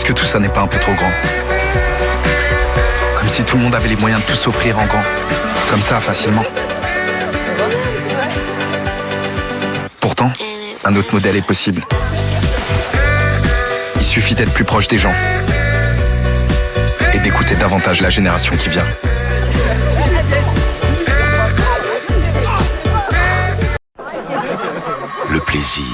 Est-ce que tout ça n'est pas un peu trop grand? Comme si tout le monde avait les moyens de tout s'offrir en grand. Comme ça, facilement. Pourtant, un autre modèle est possible. Il suffit d'être plus proche des gens. Et d'écouter davantage la génération qui vient. Le plaisir,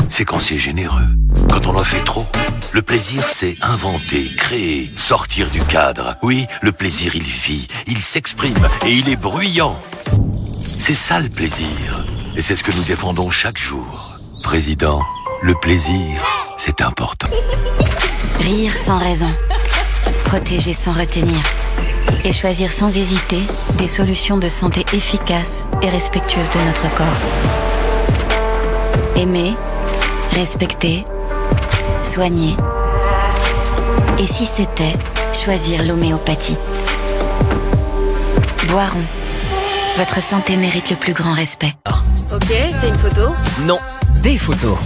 c'est quand c'est généreux. Quand on en fait trop. Le plaisir, c'est inventer, créer, sortir du cadre. Oui, le plaisir, il vit, il s'exprime et il est bruyant. C'est ça le plaisir. Et c'est ce que nous défendons chaque jour. Président, le plaisir, c'est important. Rire sans raison. Protéger sans retenir. Et choisir sans hésiter des solutions de santé efficaces et respectueuses de notre corps. Aimer, respecter, soigner. Et si c'était choisir l'homéopathie? Boiron. Votre santé mérite le plus grand respect. Ok, c'est une photo. Non, des photos.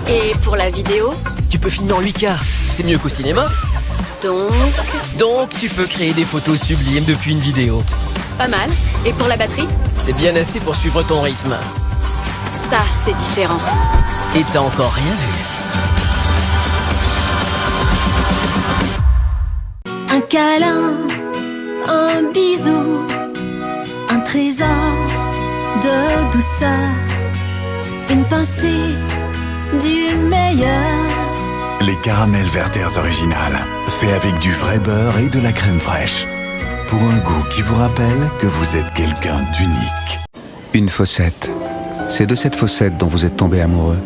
Et pour la vidéo? Tu peux filmer en 8K, c'est mieux qu'au cinéma. Donc, tu peux créer des photos sublimes depuis une vidéo. pas mal. Et pour la batterie? C'est bien assez pour suivre ton rythme. Ça, c'est différent. Et t'as encore rien vu. Un câlin, un bisou, un trésor de douceur, une pincée du meilleur. Les caramels Werther's originales, faits avec du vrai beurre et de la crème fraîche. Pour un goût qui vous rappelle que vous êtes quelqu'un d'unique. Une fossette. C'est de cette fossette dont vous êtes tombé amoureux.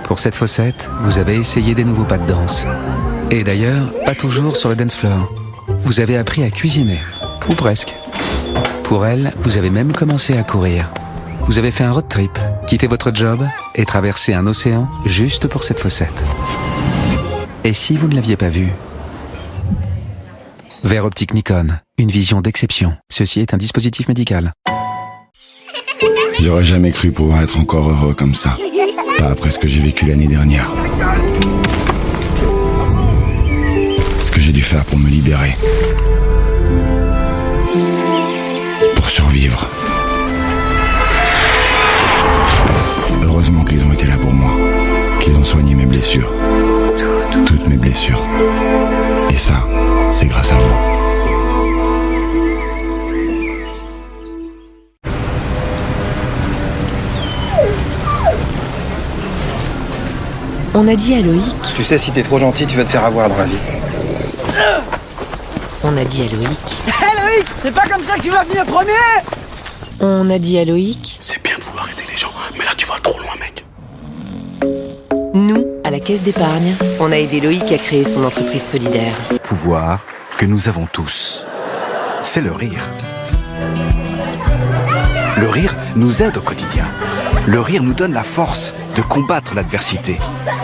Pour cette fossette, vous avez essayé des nouveaux pas de danse. Et d'ailleurs, pas toujours sur le dance floor. Vous avez appris à cuisiner. Ou presque. Pour elle, vous avez même commencé à courir. Vous avez fait un road trip, quitté votre job et traversé un océan juste pour cette fossette. Et si vous ne l'aviez pas vue? Verre optique Nikon, une vision d'exception. Ceci est un dispositif médical. J'aurais jamais cru pouvoir être encore heureux comme ça. Pas après ce que j'ai vécu l'année dernière. Ce que j'ai dû faire pour me libérer. Pour survivre. Heureusement qu'ils ont été là pour moi. Qu'ils ont soigné mes blessures. Toutes mes blessures. Et ça, c'est grâce à vous. On a dit à Loïc. Tu sais, si t'es trop gentil, tu vas te faire avoir dans la vie. On a dit à Loïc. Hé Loïc, c'est pas comme ça que tu vas finir premier. On a dit à Loïc. C'est bien de vouloir aider les gens, mais là tu vas trop loin, mec. Nous, à la Caisse d'épargne, on a aidé Loïc à créer son entreprise solidaire. Pouvoir que nous avons tous, c'est le rire. Le rire nous aide au quotidien. Le rire nous donne la force de combattre l'adversité.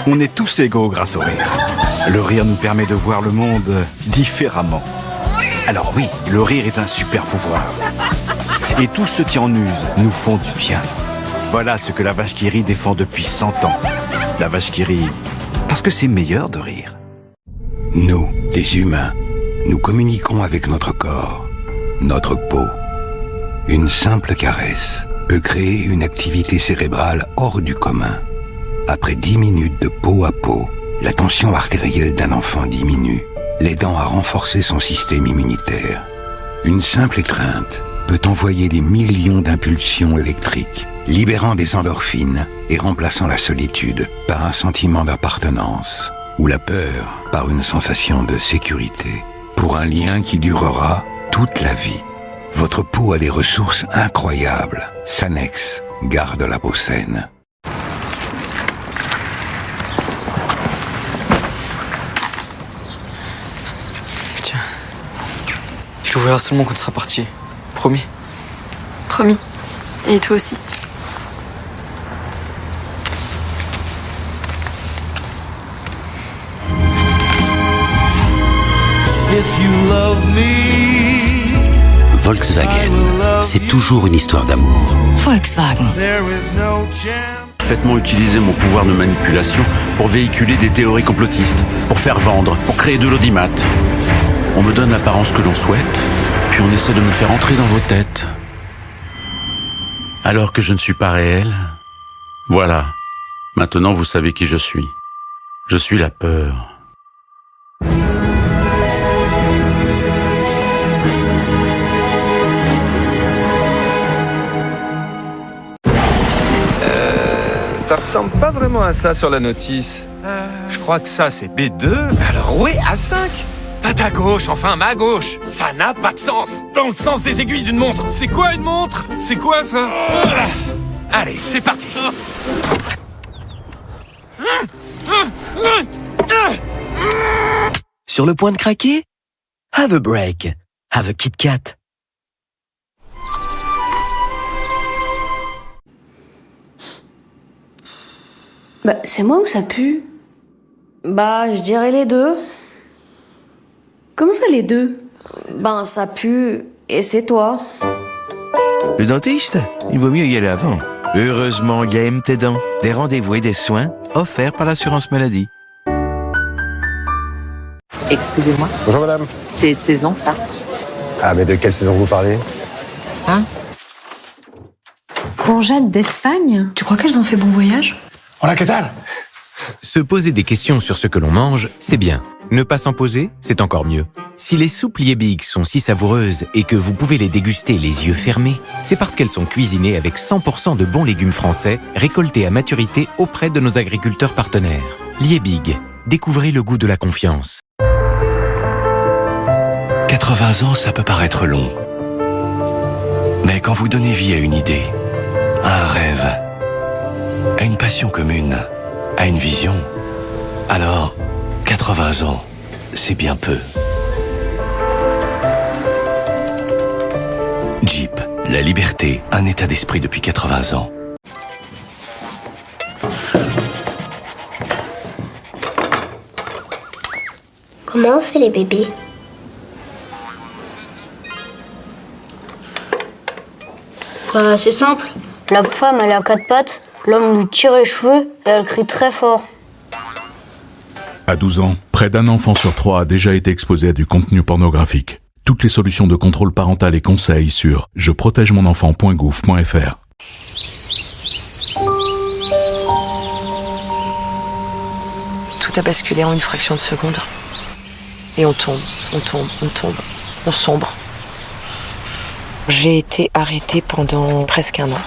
On est tous égaux grâce au rire. Le rire nous permet de voir le monde différemment. Alors oui, le rire est un super pouvoir. Et tous ceux qui en usent nous font du bien. Voilà ce que la vache qui rit défend depuis 100 ans. La vache qui rit, parce que c'est meilleur de rire. Nous, les humains, nous communiquons avec notre corps, notre peau. Une simple caresse peut créer une activité cérébrale hors du commun. Après 10 minutes de peau à peau, la tension artérielle d'un enfant diminue, l'aidant à renforcer son système immunitaire. Une simple étreinte peut envoyer des millions d'impulsions électriques, libérant des endorphines et remplaçant la solitude par un sentiment d'appartenance, ou la peur par une sensation de sécurité, pour un lien qui durera toute la vie. Votre peau a des ressources incroyables. Sanex garde la peau saine. Tiens, tu l'ouvriras seulement quand tu seras parti. Promis. Promis. Et toi aussi. Volkswagen, c'est toujours une histoire d'amour. Volkswagen. parfaitement utiliser mon pouvoir de manipulation pour véhiculer des théories complotistes, pour faire vendre, pour créer de l'audimat. On me donne l'apparence que l'on souhaite, puis on essaie de me faire entrer dans vos têtes. Alors que je ne suis pas réel. Voilà. Maintenant, vous savez qui je suis. Je suis la peur. Ça ressemble pas vraiment à ça sur la notice. Je crois que ça, c'est B2. Alors oui, A5. Pas ta gauche, enfin ma gauche. Ça n'a pas de sens. Dans le sens des aiguilles d'une montre. C'est quoi une montre? C'est quoi ça? Allez, c'est parti. Sur le point de craquer? Have a break. Have a Kit Kat. Bah, c'est moi ou ça pue? Bah, je dirais les deux. Comment ça, les deux? Ben, ça pue et c'est toi. Le dentiste, il vaut mieux y aller avant. Heureusement, il y a MT Dents, des rendez-vous et des soins offerts par l'assurance maladie. Excusez-moi. Bonjour madame. C'est de saison, ça? Ah, mais de quelle saison vous parlez? Hein? Courgettes d'Espagne? Tu crois qu'elles ont fait bon voyage? Hola, ¿qué tal? Se poser des questions sur ce que l'on mange, c'est bien. Ne pas s'en poser, c'est encore mieux. Si les soupes Liebig sont si savoureuses et que vous pouvez les déguster les yeux fermés, c'est parce qu'elles sont cuisinées avec 100% de bons légumes français, récoltés à maturité auprès de nos agriculteurs partenaires. Liebig, découvrez le goût de la confiance. 80 ans, ça peut paraître long. Mais quand vous donnez vie à une idée, à un rêve, à une passion commune, à une vision, alors 80 ans, c'est bien peu. Jeep, la liberté, un état d'esprit depuis 80 ans. Comment on fait les bébés? C'est simple. La femme, elle a 4 pattes, l'homme lui tire les cheveux et elle crie très fort. À 12 ans, près d'un enfant sur 3 a déjà été exposé à du contenu pornographique. Toutes les solutions de contrôle parental et conseils sur jeprotegemonenfant.gouv.fr. Tout a basculé en une fraction de seconde. Et on tombe, on sombre. J'ai été arrêtée pendant presque 1 an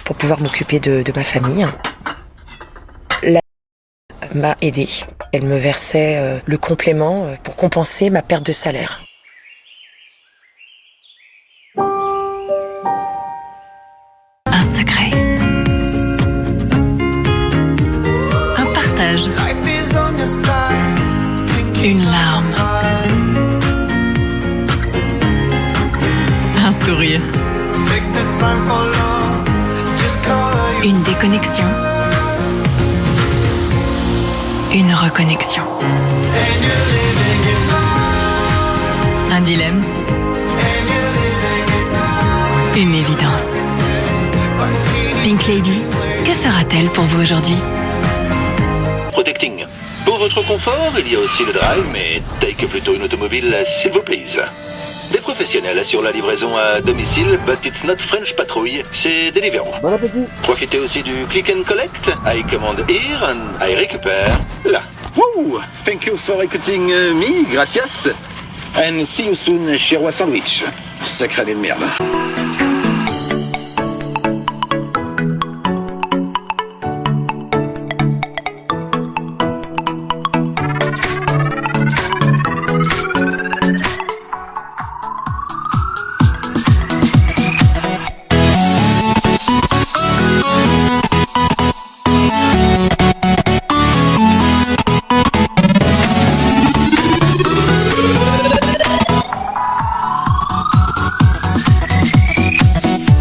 pour pouvoir m'occuper de ma famille. La m'a aidée. Elle me versait le complément pour compenser ma perte de salaire. Un secret. Un partage. Une larme. Un sourire. Une déconnexion. Une reconnexion. Un dilemme. Une évidence. Pink Lady, que fera-t-elle pour vous aujourd'hui? Protecting. Pour votre confort, il y a aussi le drive, mais take plutôt une automobile, s'il vous plaît. Des professionnels assurent la livraison à domicile, but it's not French Patrouille, c'est Deliveroo. Bon appétit. Profitez aussi du click and collect. I command here and I récupère là. Woo! Thank you for écouting me, gracias. And see you soon chez Roi Sandwich. Sacré de merde.